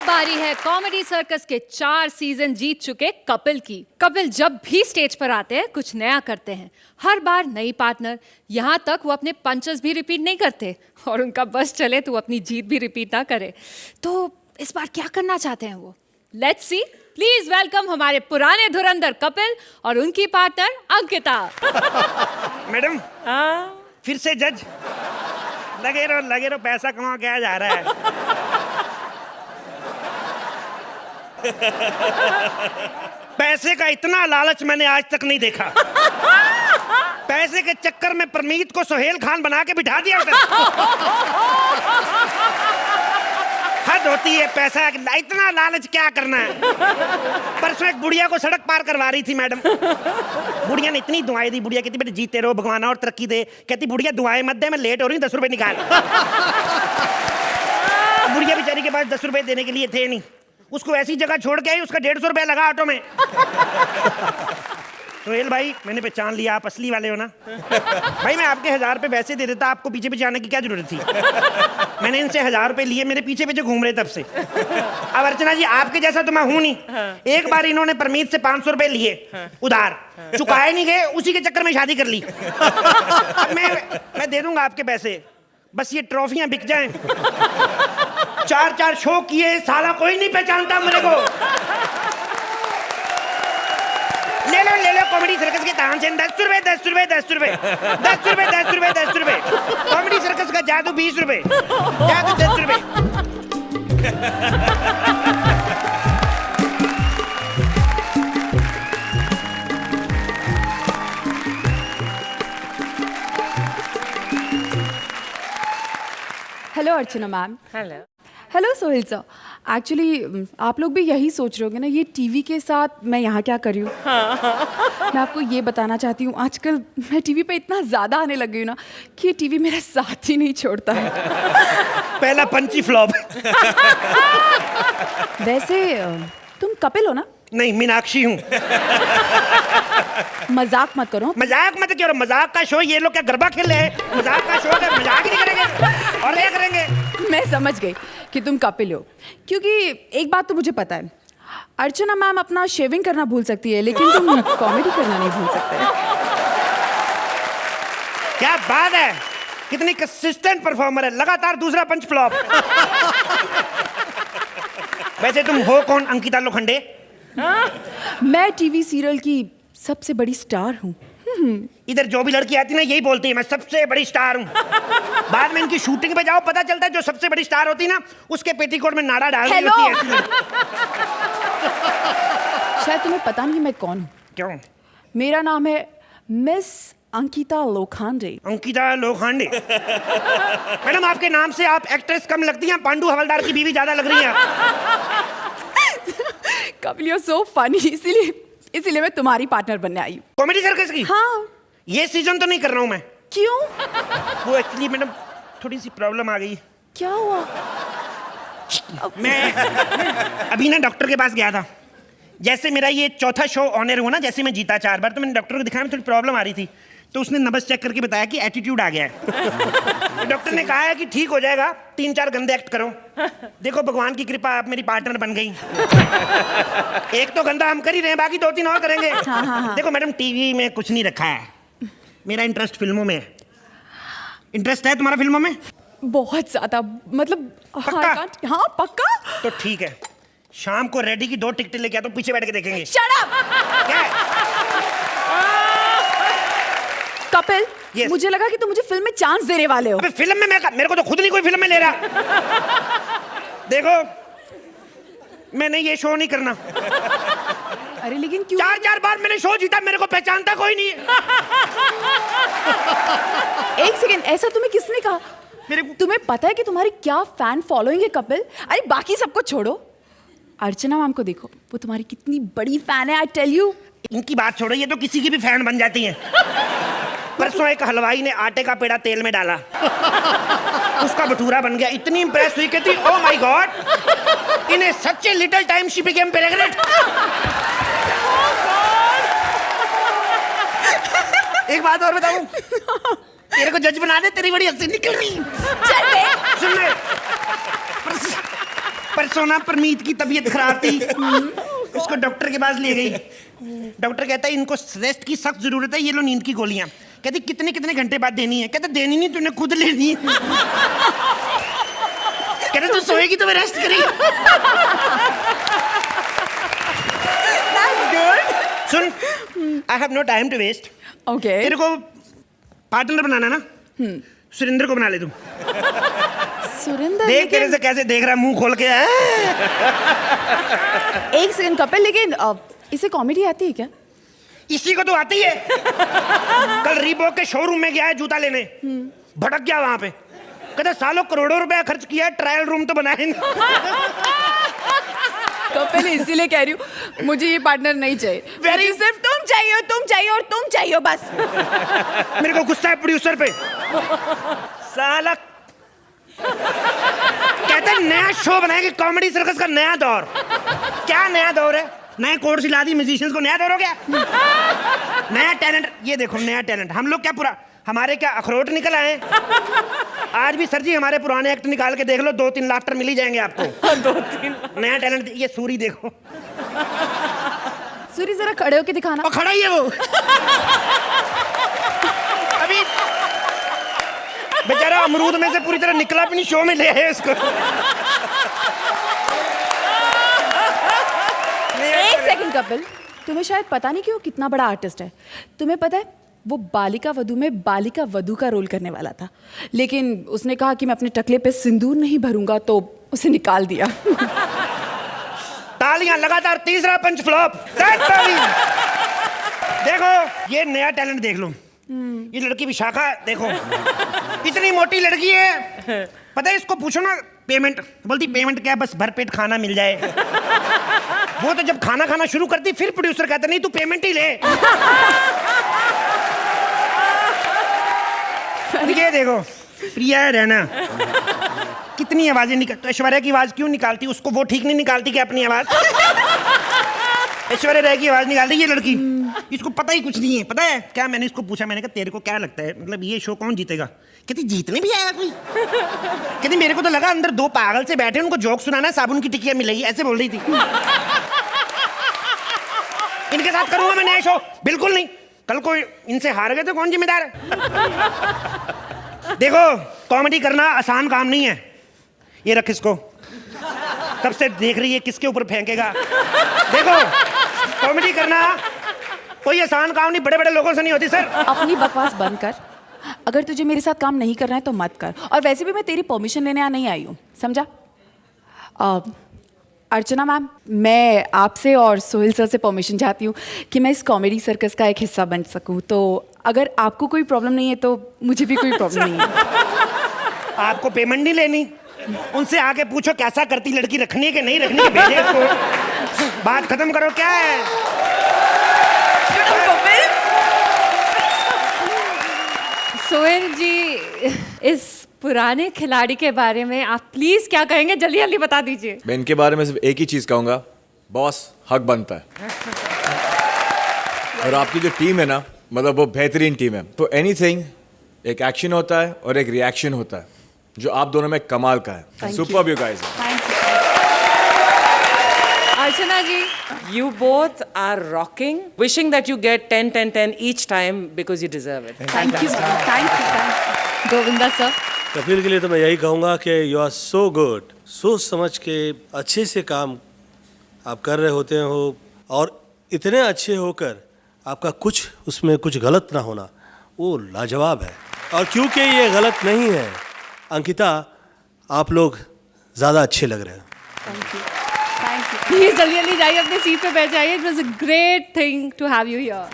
बारी है comedy circus के 4 सीजन जीत चुके कपिल की। कपिल जब भी स्टेज पर आते हैं कुछ नया करते हैं, हर बार नई पार्टनर, यहाँ तक वो अपने पंचेस भी रिपीट नहीं करते और उनका बस चले तो अपनी जीत भी रिपीट ना करे। तो इस बार क्या करना चाहते हैं वो? Let's see. प्लीज वेलकम हमारे पुराने धुरंधर कपिल और उनकी पार्टनर अंकिता। मैडम फिर से जज लगे रहो पैसा कमा के आ जा रहा है। पैसे का इतना लालच मैंने आज तक नहीं देखा। पैसे के चक्कर में परमीत को सोहेल खान बना के बिठा दिया उधर। हद होती है, पैसा इतना लालच क्या करना है। परसों एक बुढ़िया को सड़क पार करवा रही थी मैडम। बुढ़िया ने इतनी दुआएं दी, बुढ़िया कहती बेटे जीते रहो भगवान और तरक्की दे। कहती बुढ़िया दुआएं मत दे, मैं लेट हो रही हूँ, 10 रुपए निकाल। बुढ़िया बेचारी के पास 10 रुपए देने के लिए थे नहीं, उसको ऐसी जगह छोड़ के आई, उसका 150 रुपया लगा ऑटो में। सोहेल भाई मैंने पहचान लिया, आप असली वाले हो ना। भाई मैं आपके 1000 रुपए वैसे दे देता, आपको पीछे पीछे आने की क्या जरूरत थी। मैंने इनसे 1000 रुपए लिए, मेरे पीछे पीछे घूम रहे तब से। अब अर्चना जी आपके जैसा तो मैं हूं नहीं। एक बार इन्होंने परमीत से 500 रुपए लिए उधार, चुकाए नहीं गए, उसी के चक्कर में शादी कर ली। अब मैं दे दूंगा आपके पैसे, बस ये ट्रॉफियां बिक जाएं। 4 शो किए, साला कोई नहीं पहचानता मेरे को। ले लो कॉमेडी सर्कस के तान से 10 रुपए 10 रुपए 10 रुपए 10 रुपए 10 रुपए 10 रुपए। कॉमेडी सर्कस का जादू 20 रुपए, जादू 10 रुपए। Hello Archana ma'am. Hello. Hello Sohail sir. Actually आप लोग भी यही सोच रहे होगे ना, ये टीवी के साथ मैं यहाँ क्या कर रही हूँ। मैं आपको ये बताना चाहती हूँ, आजकल मैं टीवी पे इतना ज़्यादा आने लग गई हूँ ना कि ये टीवी मेरा साथ ही नहीं छोड़ता है। पहला पंची फ्लॉप। वैसे तुम कपिल हो ना? नहीं, मीनाक्षी हूँ। मजाक मत करो। मजाक मत करो, मजाक का शो। ये लोग क्या गरबा खेल रहे हैं? मजाक का शो है, मजाक ही नहीं करेंगे और क्या करेंगे। मैं समझ गई कि तुम कपिल हो, क्योंकि एक बात तो मुझे पता है, अर्चना मैम अपना शेविंग करना भूल सकती है लेकिन तुम कॉमेडी करना नहीं भूल सकते। क्या बात है, कितनी कंसिस्टेंट परफॉर्मर है, लगातार दूसरा पंच फ्लॉप। वैसे तुम हो कौन अंकिता लोखंडे? मैं टीवी सीरियल की सबसे बड़ी स्टार हूँ। इधर जो भी लड़की आती है ना यही बोलती है मैं सबसे बड़ी स्टार हूँ। बाद में इनकी शूटिंग पे जाओ, पता चलता है जो सबसे बड़ी स्टार होती है ना उसके पेटीकोट में नाड़ा डाल दी होती है। शायद तुम्हें पता नहीं मैं कौन हूँ। क्यों? मेरा नाम है मिस अंकिता लोखंडे। अंकिता लोखंडे। मैडम आपके नाम से आप एक्ट्रेस कम लगती हैं, पांडु हवलदार की बीवी ज्यादा लग रही हैं। कपिल यू सो फनी, इसीलिए मैं तुम्हारी पार्टनर बनने आई हूँ। कॉमेडी सर्कस की? हाँ। ये सीजन तो नहीं कर रहा हूँ मैं। क्यों? वो एक्चुअली मैडम थोड़ी सी प्रॉब्लम आ गई। क्या हुआ? मैं अभी ना डॉक्टर के पास गया था। जैसे मेरा ये चौथा शो ऑनर हुआ ना, जैसे मैं जीता 4 बार, तो मैंने डॉक्टर को दिखाया में थोड़ी प्रॉब्लम आ रही थी, तो उसने नब्ज चेक करके बताया कि एटीट्यूड आ गया है। डॉक्टर ने कहा है कि ठीक हो जाएगा, 3-4 गंदे एक्ट करो। देखो भगवान की कृपा, आप मेरी पार्टनर बन गई। एक तो गंदा हम कर ही रहे हैं, बाकी 2-3 और करेंगे। हाँ। देखो मैडम टीवी में कुछ नहीं रखा है, मेरा इंटरेस्ट फिल्मों में है। इंटरेस्ट है तुम्हारा फिल्मों में? बहुत ज्यादा, मतलब पक्का? हाँ पक्का। तो ठीक है, शाम को रेडी की 2 टिकटें लेके आता हूँ, पीछे बैठ के देखेंगे। Shut up! क्या है? कपिल, Yes. मुझे लगा कि तुम मुझे फिल्म में चांस देने वाले हो। अबे फिल्म में मेरे को तो खुद नहीं कोई फिल्म में ले रहा। देखो मैंने ये शो नहीं करना। अरे लेकिन क्यों? 4 बार मैंने शो जीता, मेरे को पहचानता कोई नहीं। एक सेकेंड, ऐसा तुम्हें किसने कहा? तुम्हें पता है कि तुम्हारी क्या फैन फॉलोइंग है कपिल? अरे बाकी सबको छोड़ो, अर्चना मैम को देखो, वो तुम्हारी कितनी बड़ी फैन है। I tell you. इनकी बात छोड़ो, ये तो किसी की भी फैन बन जाती हैं। परसों एक हलवाई ने आटे का पेड़ा तेल में डाला, उसका भटूरा बन गया। इतनी इंप्रेस हुई, कहती oh my God, in such a little time she became pregnant. एक बात और बताऊं, तेरे को जज बना दे, तेरी बड़ी हंसी निकल रही। चल बे। सुन ले, परसों ना परमीत की तबीयत खराब थी, उसको डॉक्टर के पास ले गई। डॉक्टर कहता है इनको रेस्ट की सख्त जरूरत है, ये लो नींद की गोलियां। कहती कितने कितने घंटे बाद देनी है? कहता देनी नहीं, तूने खुद लेनी है। कहते तू सोएगी तो मैं रेस्ट करेगी। सुन, I have no time to waste. Okay तेरे को पार्टनर बनाना ना, सुरेंद्र को बना ले तू। सुरेंद्र, देख तेरे से कैसे देख रहा, मुंह खोल के। एक सेकंड कपिल, लेकिन इसे कॉमेडी आती है क्या? इसी को तो आती है। कल रीबॉक के शोरूम में गया है जूता लेने, भटक गया वहां पे। कहता सालों करोड़ों रुपया खर्च किया, ट्रायल रूम तो बनाए नहीं। कपिल, इसीलिए कह रही हूँ मुझे ये पार्टनर नहीं चाहिए। Very- सिर्फ तुम चाहिए और तुम चाहिए और तुम चाहिए बस। मेरे को गुस्सा है प्रोड्यूसर पे। साला कहता है नया शो बनाएंगे, कॉमेडी सर्कस का नया दौर। क्या नया दौर है? नए कोर्स हिला दी म्यूजिशियंस को, नया दौर हो गया। नया टैलेंट, ये देखो नया टैलेंट। हम लोग क्या पूरा, हमारे क्या अखरोट निकल आए? आज भी सर जी हमारे पुराने एक्ट निकाल के देख लो, 2-3 लाफ्टर मिल ही जाएंगे आपको। 2-3 नया टैलेंट। ये सूरी देखो, सूरी जरा खड़े होके दिखाना। और खड़ा ही है वो। अभी बेचारा अमरूद में से पूरी तरह निकला भी नहीं, शो में ले आए उसको। एक सेकंड कपिल, तुम्हें शायद पता नहीं कि वो कितना बड़ा आर्टिस्ट है। तुम्हें पता है वो बालिका वधू में बालिका वधू का रोल करने वाला था, लेकिन उसने कहा कि मैं अपने टकले पे सिंदूर नहीं भरूंगा, तो उसे निकाल दिया। तालियां लगातार, तीसरा पंच फ्लॉप। देखो ये नया टैलेंट देख लो। ये लड़की विशाखा देखो, इतनी मोटी लड़की है। पता है इसको पूछो ना पेमेंट, बोलती पेमेंट क्या है, बस भरपेट खाना मिल जाए। वो तो जब खाना खाना शुरू करती फिर प्रोड्यूसर कहता नहीं तू पेमेंट ही ले। ये देखो प्रिया रैना कितनी आवाजें निकल, तो ऐश्वर्या की आवाज क्यों निकालती? उसको वो ठीक नहीं निकालती क्या अपनी आवाज? ऐश्वर्या राय की आवाज निकालती ये लड़की। इसको पता ही कुछ नहीं है। पता है क्या, मैंने इसको पूछा, मैंने कहा तेरे को क्या लगता है, मतलब ये शो कौन जीतेगा? कहती जीतने भी आया कोई? कहती मेरे को तो लगा अंदर 2 पागल से बैठे, उनको जोक सुनाना, साबुन की टिकिया मिलेगी, ऐसे बोल रही थी। इनके साथ करूंगा मैं नया शो? बिल्कुल नहीं। कल को इनसे हार गए तो कौन जिम्मेदार है? देखो कॉमेडी करना आसान काम नहीं है। ये रख इसको, कब से देख रही है किसके ऊपर फेंकेगा। देखो कॉमेडी करना कोई आसान काम नहीं, बड़े बड़े लोगों से नहीं होती सर। अपनी बकवास बंद कर। अगर तुझे मेरे साथ काम नहीं करना है तो मत कर। और वैसे भी मैं तेरी परमिशन लेने यहाँ नहीं आई हूँ, समझा? अर्चना मैम, मैं आपसे और सोहेल सर से परमिशन चाहती हूँ कि मैं इस कॉमेडी सर्कस का एक हिस्सा बन सकूँ। तो अगर आपको कोई प्रॉब्लम नहीं है तो मुझे भी कोई प्रॉब्लम नहीं है। आपको पेमेंट नहीं लेनी? उनसे आके पूछो कैसा करती लड़की, रखनी है कि नहीं रखनी है, भेजे इसको। बात खत्म करो। क्या है सोहेल जी, इस पुराने खिलाड़ी के बारे में आप प्लीज क्या कहेंगे, जल्दी जल्दी बता दीजिए। मैं इनके बारे में सिर्फ एक ही चीज कहूंगा, बॉस हक बनता है। और आपकी जो टीम है ना, मतलब वो बेहतरीन टीम है। तो एनीथिंग, एक एक्शन होता है और एक रिएक्शन होता है, जो आप दोनों में कमाल का है। Superb you guys. Archana ji, You both are rocking. Wishing that you get 10, 10, 10 each time because you deserve it. Thank you. Govinda sir. Kapil के लिए तो मैं यही कहूँगा कि यू आर सो गुड। सोच समझ के अच्छे से काम आप कर रहे होते हो, और इतने अच्छे होकर आपका कुछ उसमें कुछ गलत ना होना, वो लाजवाब है। और क्योंकि ये गलत नहीं है, अंकिता आप लोग ज़्यादा अच्छे लग रहे हैं। प्लीज जल्दी जल्दी जाइए, अपने सीट पे बैठ जाइए। It was a great thing to have you here.